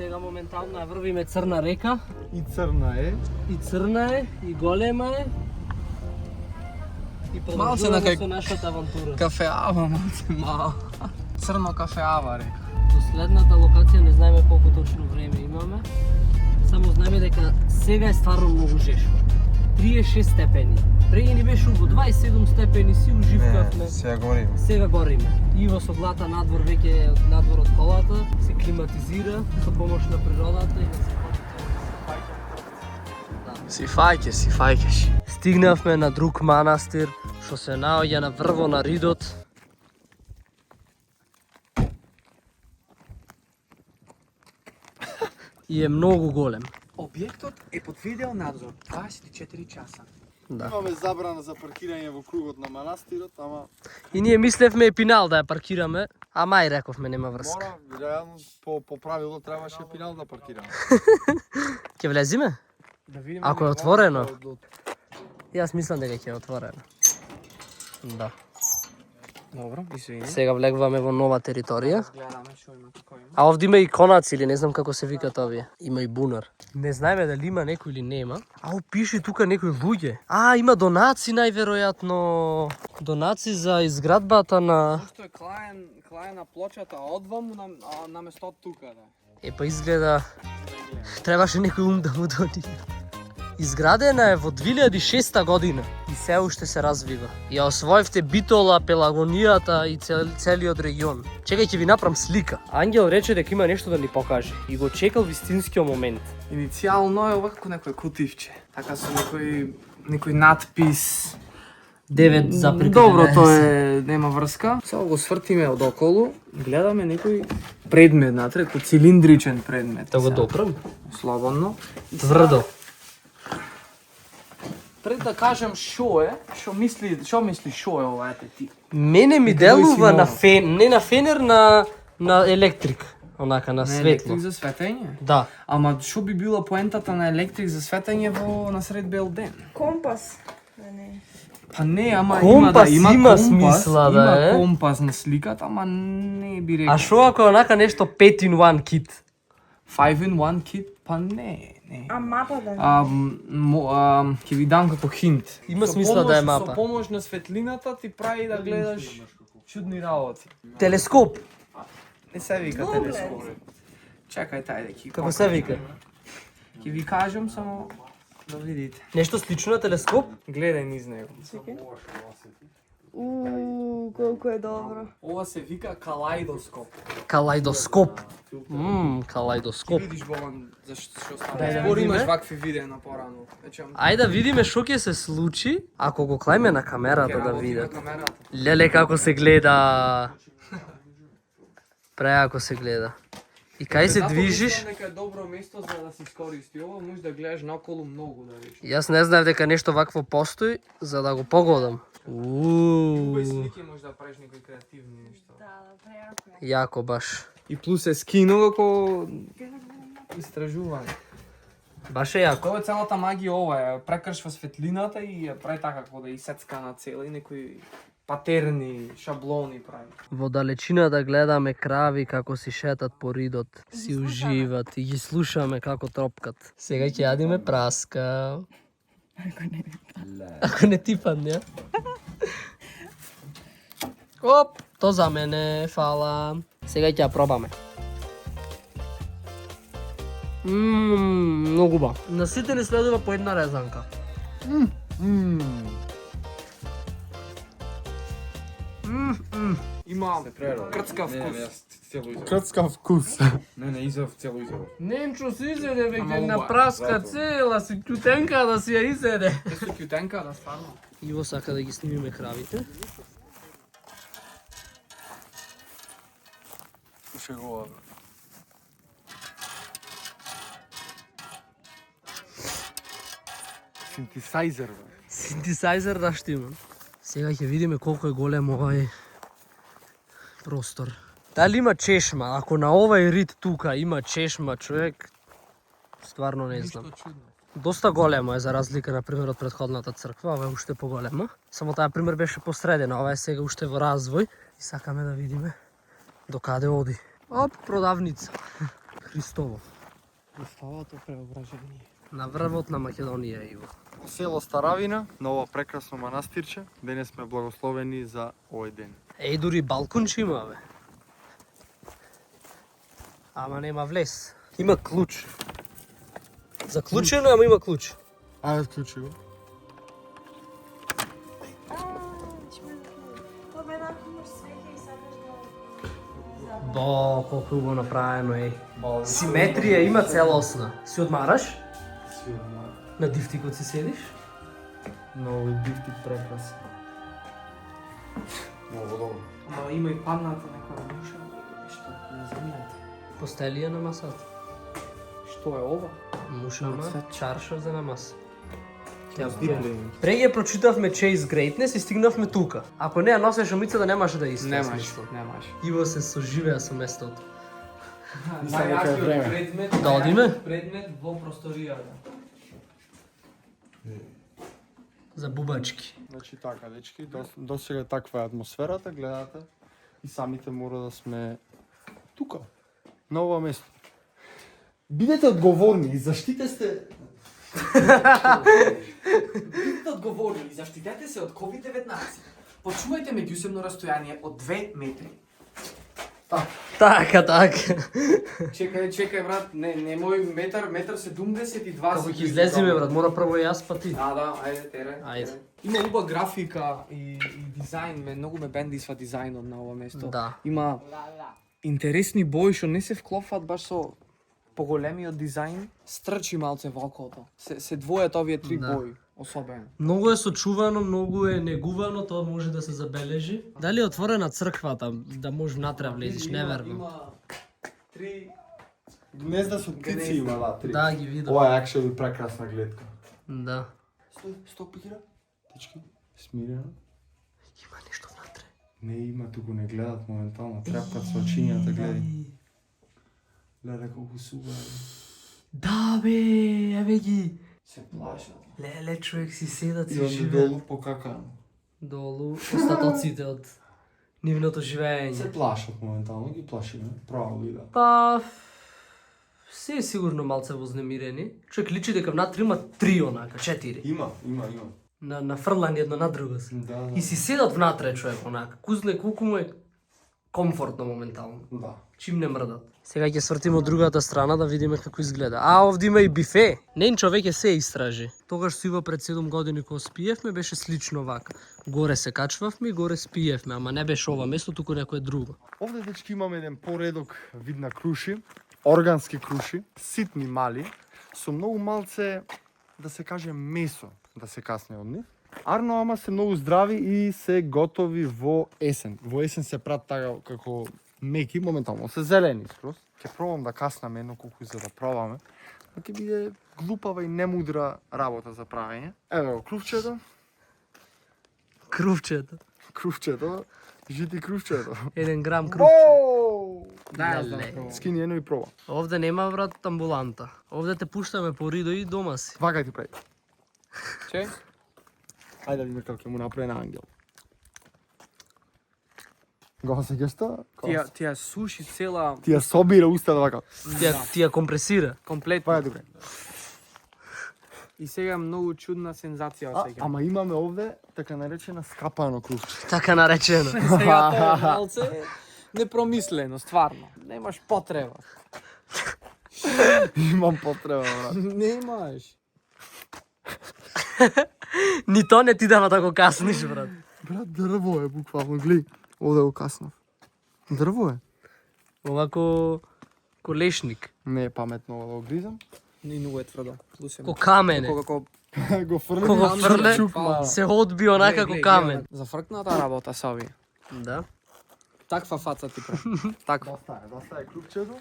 Сега моментално ја врвиме Црна река. И црна е. И црна е, и голема е. И продолжуваме со нашата авантура. Кафеава, малце мало. Црно кафеава река. До следната локација не знаеме колку точно време имаме. Само знаеме дека сега е стварно многу жешко. 36 степени. Преги ни беше убаво 27 степени, си уживкавме. Сега гориме. Сега гориме. Иво со глата надвор веќе надвор од колата, се климатизира со помош на природата и Си фаќаш. Стигнавме на друг манастир што се наоѓа на врво на ридот. И е многу голем. Објектот е под видео надзор 24 часа. Да. Имаме забрана за паркирање во кругот на манастирот, ама И ние мислевме Епинал да ја паркираме, ама и рековме нема врска. мора, реално по правило требаше Епинал да паркираме. Ќе влезиме? Да видиме Ако е отворено. Јас мислам дека ќе е отворено. Да. Добро, извини. Сега влегуваме во нова територија. Гледаме што има, како има. А овде има и конаци или не знам како се викат овие. Има и бунар. Не знаеме дали има некој или нема. Ау, пише тука некои луѓе. Има донаци најверојатно. Донаци за изградбата на... Што е клаена плочата одвам наместо од тука, да. Па изгледа... Требаше некој ум да му доди. Изградена е во 2006 година и се уште се развива. Ја освоивте Битола, Пелагонијата и целиот регион. Чекај, ќе ви направам слика. Ангел рече дека има нешто да ни покаже и го чекал вистинскиот момент. Иницијално е ова како некој кутивче. Така со некој надпис. 9 за прикритен. Добро, тоа е, нема врска. Сега го свртиме одоколу, гледаме некој предмет натре, кој цилиндричен предмет. Да го Сега, допрам. слободно. Тврдо. Пред да кажем што е, што мисли што е ова, ете ти. Мене ми Некој делува на си не на фенер, на електрик. Онака, на На светло. електрик за светење? Да. Ама што би била поентата на електрик за светење во насред бел ден? Компас. Не. Па не, ама Компас има има компас, смисла, да има е. компас на сликата, ама не би рекол. А шо ако е онака нешто 5 in 1 кит? 5 in 1 kit? Па не. А мапа да не. Ќе ви дам како хинт. Има смисла да е Со мапа. помош на светлината ти прави да гледаш чудни работи. Телескоп. Не се вика телескоп. Чекај тај да ќе. Како се вика? Ќе ви кажам само да видите. Нешто слично на телескоп? Гледај низ него. Колку е добро. Ова се вика калајдоскоп. Калајдоскоп. Ќе Калајдоскоп. видиш Боган зашто Дај става. да Збор видиме. имаш вакви видеа на порано. Значи, Ајде да видиме што ќе се случи ако го клајме на камерата да видат. Леле како се гледа. Преако се гледа. И кај се движиш? Затоа дека е добро место за да се искористи ова, можеш да гледаш наоколу многу да речеш. Јас не знаев дека нешто вакво постои, за да го погодам. Без слики можеш да правиш некои креативни нешта. Да, преако е. Јако баш. И плюс е скино како истражување. Баш е јако. Тоа е целата магија ова, ја прекршва светлината и ја прави така како да исецка на цела и некои патерни, шаблони прави. Во далечината гледаме крави како си шетат по ридот, си уживат и ги слушаме како тропкат. Сега ќе јадиме праска. Ако не ти падне, а? Оп, то за мене, фала. Сега ќе ја пробаме. Многу ба. На сите не следува по една резанка. Има крцка вкус. Крцка вкус. Не, изов цело изов. Ненчо си изеде, Ама веќе ова, на праска цела, си тютенка да си ја изеде. Е со кјутенка, да стварно. Иво сака да ги снимиме кравите. Слушај го ова. Синтесайзер, бе. Синтесайзер да што има. Сега ќе видиме колку е голем овај простор. Дали има чешма? Ако на овај рид тука има чешма, човек, стварно не знам. Доста големо е за разлика на пример од претходната црква, ова е уште поголема. Само таа пример беше посредена, ова е сега уште во развој и сакаме да видиме до каде оди. Оп, продавница. Христово. Оставато преображение. На врвот на Македонија, Иво. Село Старавина, на ова прекрасно манастирче. Денес сме благословени за овој ден. Еј, дури балконче има, бе. Ама нема влез. Има клуч. Заклучено, ама има клуч. Ајде, вклучи го. Това бе еднакво имаш свеќе и сакаш да... Бо, колко убаво направено, еј. Симетрија има целосна. Си одмараш? Сигурно. На дифтикот си седиш? Много е дифтик прекрасен. Много добро. Ама има и падната нека душа, нешто на земјата. Постелија на масата. Што е ова? Мушама, чаршав за намаз. Диплени. Преги ја прочитавме Chase Greatness и стигнавме тука. Ако не ја носеш омицата, немаше да исто. Немаш. Иво се соживеа со местото. Најакиот време. предмет, Да одиме? предмет во просторијата. За бубачки. Значи така, дечки, досега таква е атмосферата, гледате, и самите мора да сме тука, на ова место. Бидете одговорни и заштите сте... Бидете одговорни и заштитете се од COVID-19. Почувајте меѓусебно растојание од 2 метри. Така. Чекај брат, немој метар 72 Како ќе излеземе, брат, мора прво јас па ти. Да, ајде, тере. Ајде. Има уба графика и дизајн, многу ме бендисва дизајнот на ова место. Да. Има интересни бои што не се вклопваат баш со поголемиот дизајн. Стрчи малце во окото. Се двојат овие три Да. бои, особено. Многу е сочувано, многу е негувано, тоа може да се забележи. Дали е отворена црквата, да може внатре да влезеш, не верувам. Има три... Гнезда со птици има, да, три. Да, ги видам. Ова е actually прекрасна гледка. Да. Стоп, Пикира. Тички, смирено. Има нешто внатре. Не има, туку не гледат моментално, трепкат со очињата, гледај. Гледај колку сува. Да, бе, еве ги. Се плашат. Леле, човек си седат И си онде живеат. долу покакано. Долу, остатоците од нивното живење. Се плашат моментално, ги плашиме. Право ги да. Па, се е сигурно малце вознемирени. Човек личи дека внатре има 3 онака, 4. Има. Нафрлани едно на друго се. Да. И си седат внатре човек онака. Кузне колку му е комфортно моментално. Да. Чим не мрдат. Сега ќе свртиме од другата страна да видиме како изгледа. А, овде има и бифе. Ненчо веќе се истражи. Тогаш со Ива пред 7 години кога спиевме беше слично вака. Горе се качвавме и горе спиевме, ама не беше ова место, туку некое друго. Овде дечки имаме еден поредок вид на круши, органски круши, ситни мали, со многу малце, да се каже, месо да се касне од нив. Арно, ама се многу здрави и се готови во есен. Во есен се прават така како меки, моментално се зелени скроз. Ќе пробам да каснам едно колку за да пробаме. Но ќе биде глупава и немудра работа за правење. Ево го крувчето, Крувчето. жити крувчето. 1 грам крувче. Да, јас да Леле. пробам. Скини едно и проба. Овде нема, брат, амбуланта. Овде те пуштаме по ридо и дома си. Вака ти прави. Че? Ајде да видиме како ќе му направи на ангел. Го се гешта? Тија суши цела Тија собира устата вака. Тија компресира. комплетно. Па е добре. И сега многу чудна сензација осеќам. Ама имаме овде така наречена скапано крувче. Така наречено. Сега тоа е малце непромислено, стварно. Немаш потреба. Имам потреба, брат. Немаш. Ни то не ти дава да го касниш, брат. Брат, дрво е буквално, гледај. Овде го каснав. Дрво е. Овако колешник. Не е паметно ова да го гризам. Не многу е тврдо. Ко камене. Како Го фрлим. Кога фрле, чук мала. се одби онака ко камен. За фркната работа са овие. Да. Таква фаца ти прави. Таква. Доста е крупчето.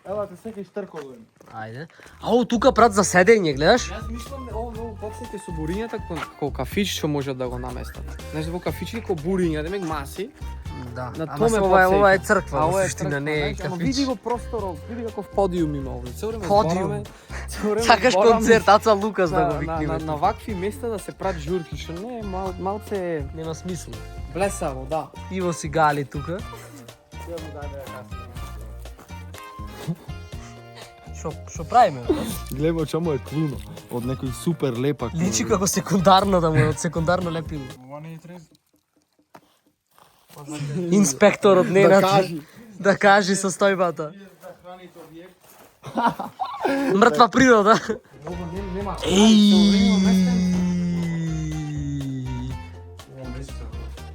Ела те секој штрколен. Ајде. Ау, тука прат за седење, гледаш? Јас мислам ово многу подсети со бурињата ко кафич што можат да го наместат. Знаеш во кафичи ко буриња, демек маси. Да. На Ама тоа ме ова е потсеќа. црква, А во ова е суштина, црква, не е знаеш, ама види кафич. го просторов, види каков подиум има овде. Цело време Подиум. збораме, цело време Сакаш збораме концерт, Аца Лукас да го на викнеме. на вакви места да се прат журки, што не е малце Нема смисла. блесаво, да. Иво си гали тука. Што правиме? Гледај чамо е клуно. Од некој супер лепа клуна. Личи како секундарно да му е од секундарно лепило. Инспекторот Ненад да кажи состојбата. Мртва природа.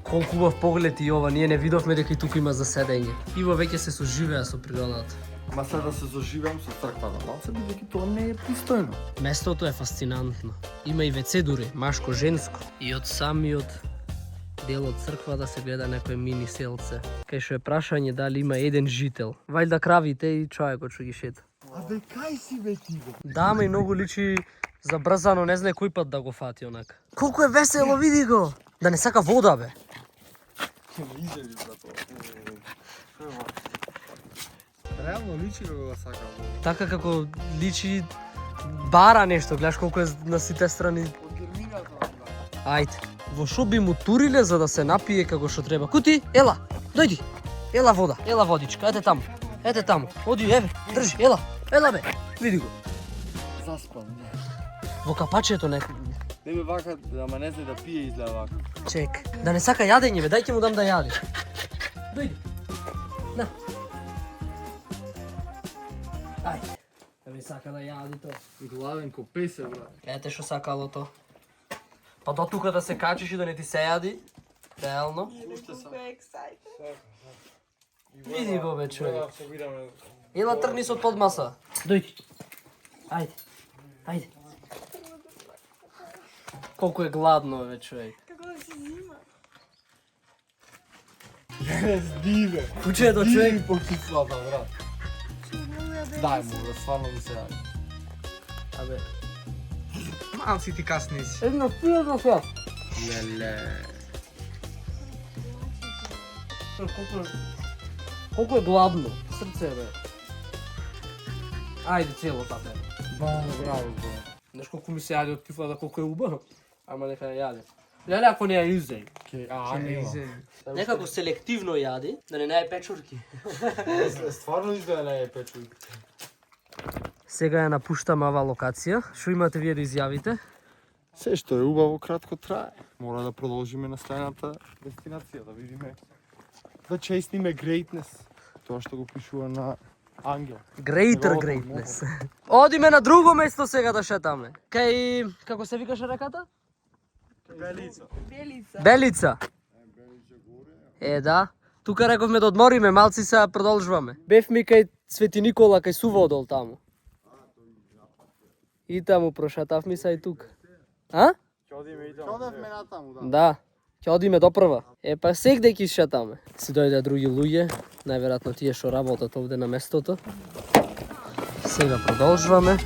Колку убав поглед и ова, ние не видовме дека и тука има заседање. Иво веќе се соживеа со природата. Ма сега да се заживеам со црквата малце, бидејќи тоа не е пристојно. Местото е фасцинантно. Има и веце дури, машко, женско. И од самиот дел од црква да се гледа некој мини селце. Кај што е прашање дали има еден жител. Вајда кравите и човекот што ги шета. А бе, кај си бе ти бе? Да, ме и многу личи забрзано, не знае кој пат да го фати онака. Колку е весело, види го! Да не сака вода, бе. Изеви за тоа. Реално личи го сака вода. Така како личи бара нешто, гледаш колку е на сите страни. Од гермината. Ајде, во шо би му туриле за да се напие како што треба? Кути, ела, дојди. Ела вода, ела водичка, ете таму. Ете таму. Оди, еве, држи, ела. Ела бе. Види го. Заспан. Во капачето некој. Не бе вака, ама не знае да пие изгледа вака. Чек. Да не сака јадење, бе, дај ќе му дам да јади. Дојди. На. Ајде. Да ми сака да јади тоа. Гладен ко песе, брат. Ете што сакало то. Па до тука да се качиш и да не ти се јади. Реално. Види го бе човек. Ела тргни се од подмаса. Дојди. Ајде. Ајде. Колку е гладно бе човек. Како да се зима? Диве. Кучето човек. по кислата, брат. Дај му, да стварно ми се јади. Абе. Малци ти касни си. Една пијата са. Леле. Колку е гладно. Срце бе. Ајде цело тате. Браво, браво. Знаеш колку ми се јади од кифлата, колку е убаво. Ама нека ја јади. Леле ако не ја изеј. Нема. Некако селективно јади, да не наје печурки. Стварно изгледа не е печуј. Сега ја напуштаме ова локација. Што имате вие да изјавите? Се што е убаво кратко трае. Мора да продолжиме на следната дестинација, да видиме. Да честниме greatness. Тоа што го пишува на Ангел. Greater Неговото greatness. Одиме на друго место сега да шетаме. Кај, како се викаше реката? Белица. Белица. Е, да. Тука рековме да одмориме, малци се продолжуваме. Бевме кај Свети Никола, кај Суводол таму. И таму прошатавме се и тука. А? Одевме натаму, да. Да. Ќе одиме до прва. Е, па сегде ќе шетаме. Си дојде други луѓе, најверојатно тие што работат овде на местото. Сега продолжуваме.